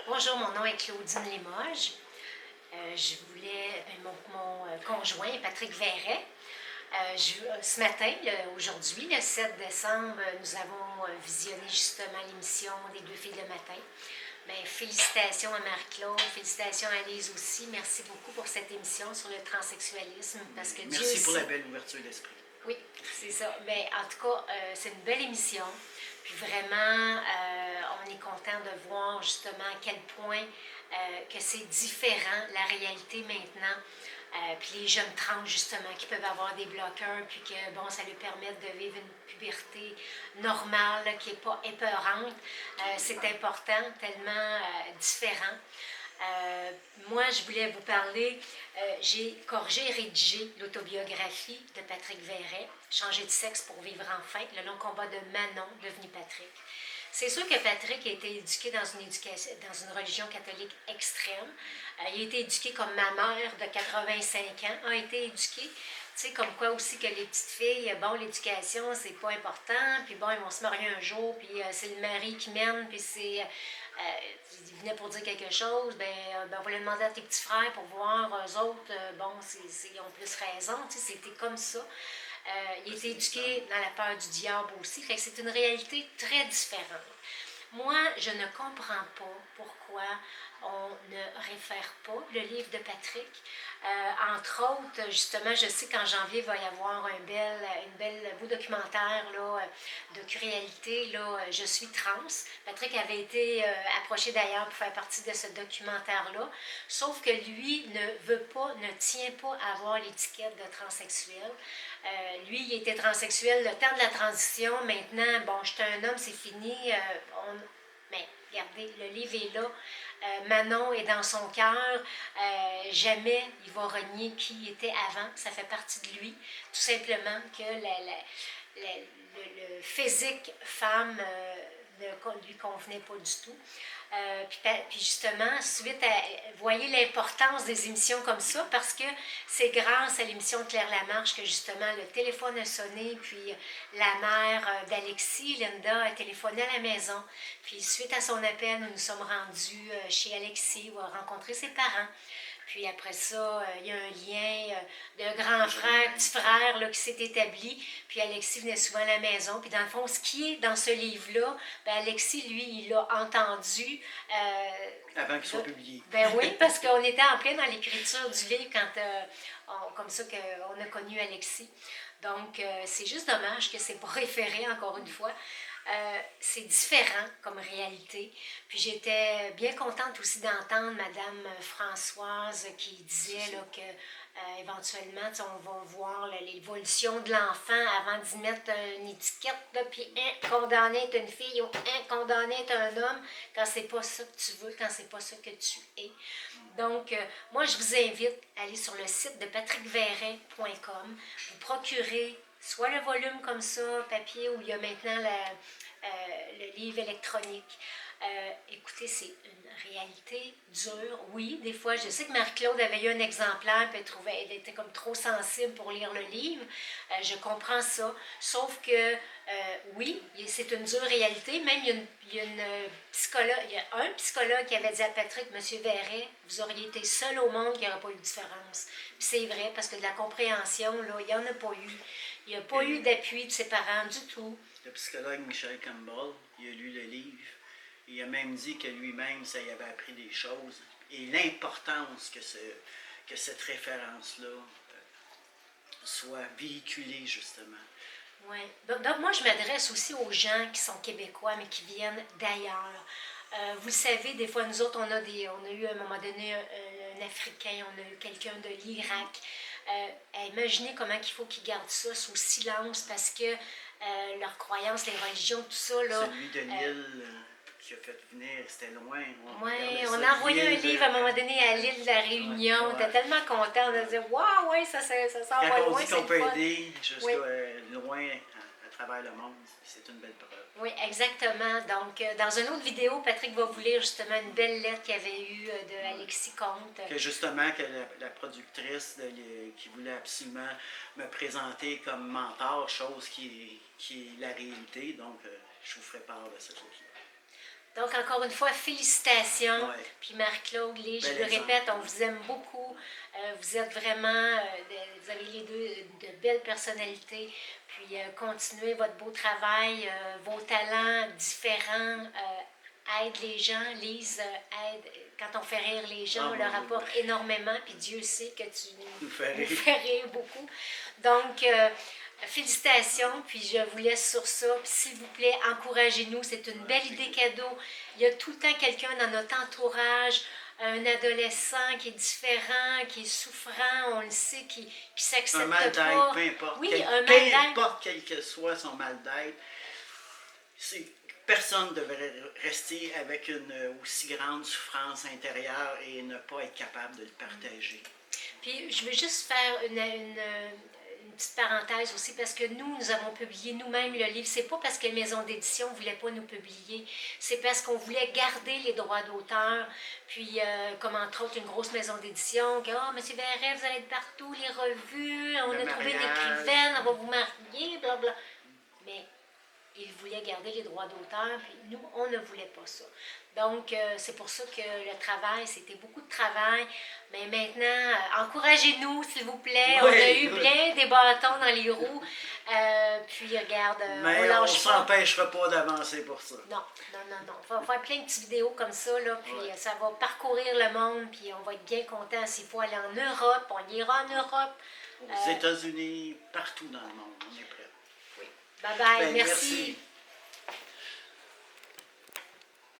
Bonjour, mon nom est Claudine Limoges. Mon conjoint, Patrick Verret. Ce matin, aujourd'hui, le 7 décembre, nous avons visionné justement l'émission des Deux filles le matin. Bien, félicitations à Marie-Claude, félicitations à Lise aussi. Merci beaucoup pour cette émission sur le transsexualisme. Parce que Merci Dieu pour sait... la belle ouverture d'esprit. Oui, c'est ça. Bien, en tout cas, c'est une belle émission. Puis vraiment, on est content de voir justement à quel point que c'est différent, la réalité maintenant. Puis les jeunes trans, justement, qui peuvent avoir des bloqueurs, puis que, bon, ça leur permet de vivre une puberté normale, là, qui n'est pas épeurante. C'est important, tellement différent. Moi, je voulais vous parler, j'ai corrigé et rédigé l'autobiographie de Patrick Verret, Changer de sexe pour vivre enfin, le long combat de Manon, devenu Patrick. C'est sûr que Patrick a été éduqué dans une religion catholique extrême. Il a été éduqué comme ma mère de 85 ans a été éduquée. Tu sais, comme quoi aussi que les petites filles, bon, l'éducation, c'est pas important, puis bon, ils vont se marier un jour, puis c'est le mari qui mène, puis c'est... il venait pour dire quelque chose, on va le demander à tes petits frères pour voir, eux autres, ils ont plus raison, tu sais, c'était comme ça. Il était éduqué dans la peur du diable aussi, fait que c'est une réalité très différente. Moi, je ne comprends pas pourquoi on ne réfère pas le livre de Patrick. Entre autres, justement, je sais qu'en janvier, il va y avoir un beau documentaire là, de réalité, là, Je suis trans. Patrick avait été approché d'ailleurs pour faire partie de ce documentaire-là, sauf que lui ne tient pas à avoir l'étiquette de transsexuel. Lui, il était transsexuel le temps de la transition. Maintenant, bon, j'étais un homme, c'est fini. Mais regardez, le livre est là. Manon est dans son cœur. Jamais il va renier qui il était avant. Ça fait partie de lui. Tout simplement que le physique femme ne lui convenait pas du tout. Puis justement, voyez l'importance des émissions comme ça, parce que c'est grâce à l'émission de Claire Lamarche que justement le téléphone a sonné, puis la mère d'Alexis, Linda, a téléphoné à la maison. Puis suite à son appel, nous nous sommes rendus chez Alexis, où a rencontré ses parents. Puis après ça, il y a un lien de grand frère, petit frère là, qui s'est établi. Puis Alexis venait souvent à la maison. Puis dans le fond, ce qui est dans ce livre-là, Alexis, lui, il l'a entendu. Avant qu'il soit publié. Ben oui, parce qu'on était en plein dans l'écriture du livre comme ça qu'on a connu Alexis. Donc, c'est juste dommage que c'est pas référé, encore une fois. C'est différent comme réalité. Puis j'étais bien contente aussi d'entendre Madame Françoise qui disait là, que éventuellement, on va voir l'évolution de l'enfant avant d'y mettre une étiquette, là, puis un condamné est une fille ou un condamné est un homme, quand c'est pas ça que tu veux, quand c'est pas ça que tu es. Donc, moi, je vous invite à aller sur le site de patrickverret.com, vous procurer soit le volume comme ça, papier, où il y a maintenant le livre électronique. Écoutez, c'est une réalité dure. Oui, des fois, je sais que Marie-Claude avait eu un exemplaire, puis elle était comme trop sensible pour lire le livre. Je comprends ça. Sauf que, oui, c'est une dure réalité. Même, il y a un psychologue qui avait dit à Patrick, Monsieur Verret, vous auriez été seul au monde, il n'y aurait pas eu de différence. Puis c'est vrai, parce que de la compréhension, là, il n'y en a pas eu. Il n'y a pas eu d'appui de ses parents du tout. Le psychologue Michel Campbell, il a lu le livre. Il a même dit que lui-même, ça y avait appris des choses. Et l'importance que cette référence-là soit véhiculée, justement. Oui. Donc, moi, je m'adresse aussi aux gens qui sont québécois, mais qui viennent d'ailleurs. Vous le savez, des fois, nous autres, on a eu à un moment donné un Africain, on a eu quelqu'un de l'Irak. Imaginez comment il faut qu'ils gardent ça sous silence, parce que leurs croyances, les religions, tout ça, là... Celui de l'île qui a fait venir, c'était loin. Oui, on a envoyé un livre à un moment donné à l'île de la Réunion. On était tellement contents de dire « Waouh, oui, ça s'en va loin, c'est on dit qu'on peut aider jusqu'à loin à travers le monde, c'est une belle preuve. Oui, exactement. Donc, dans une autre vidéo, Patrick va vous lire justement une belle lettre qu'il y avait eue de Alexis Comte. Que justement, que la productrice qui voulait absolument me présenter comme mentor, chose qui est la réalité. Donc, je vous ferai part de cette chose-là. Donc, encore une fois, félicitations. Ouais. Puis Marc-Claude, Lise, je Bel le exemple. répète, on vous aime beaucoup. Vous êtes vraiment, vous avez les deux de belles personnalités. Puis continuez votre beau travail, vos talents différents. Aide les gens, Lise aide, quand on fait rire les gens, Ah, on mon leur Dieu. apporte énormément, puis Dieu sait que tu Nous fait nous rire. fais rire beaucoup. Donc, félicitations, puis je vous laisse sur ça. Puis s'il vous plaît, encouragez-nous, c'est une belle idée cadeau. Il y a tout le temps quelqu'un dans notre entourage, un adolescent qui est différent, qui est souffrant, on le sait, qui Un s'accepte mal d'être, pas. peu importe. Oui, quel, un peu mal d'être. importe quel que soit son mal d'être, personne ne devrait rester avec une aussi grande souffrance intérieure et ne pas être capable de le partager. Puis je veux juste faire une petite parenthèse aussi, parce que nous avons publié nous-mêmes le livre. C'est pas parce que les maisons d'édition ne voulaient pas nous publier, c'est parce qu'on voulait garder les droits d'auteur. Puis, comme entre autres une grosse maison d'édition, que « Oh, M. Verret, vous allez être partout, les revues, on a trouvé une écrivaine, on va vous marier, blablabla. » Mais ils voulaient garder les droits d'auteur, puis nous, on ne voulait pas ça. Donc, c'est pour ça que le travail, c'était beaucoup de travail. Mais maintenant, encouragez-nous, s'il vous plaît. Oui, on a eu oui. bien des bâtons dans les roues. Puis, regarde, on Mais on ne lâche pas. s'empêchera pas d'avancer pour ça. Non, non, non, non. On va faire plein de petites vidéos comme ça, là, puis Ouais. ça va parcourir le monde, puis on va être bien content. S'il faut aller en Europe, on ira en Europe. Aux États-Unis, partout dans le monde, on est prêt. Bye bye, Ben, merci. merci.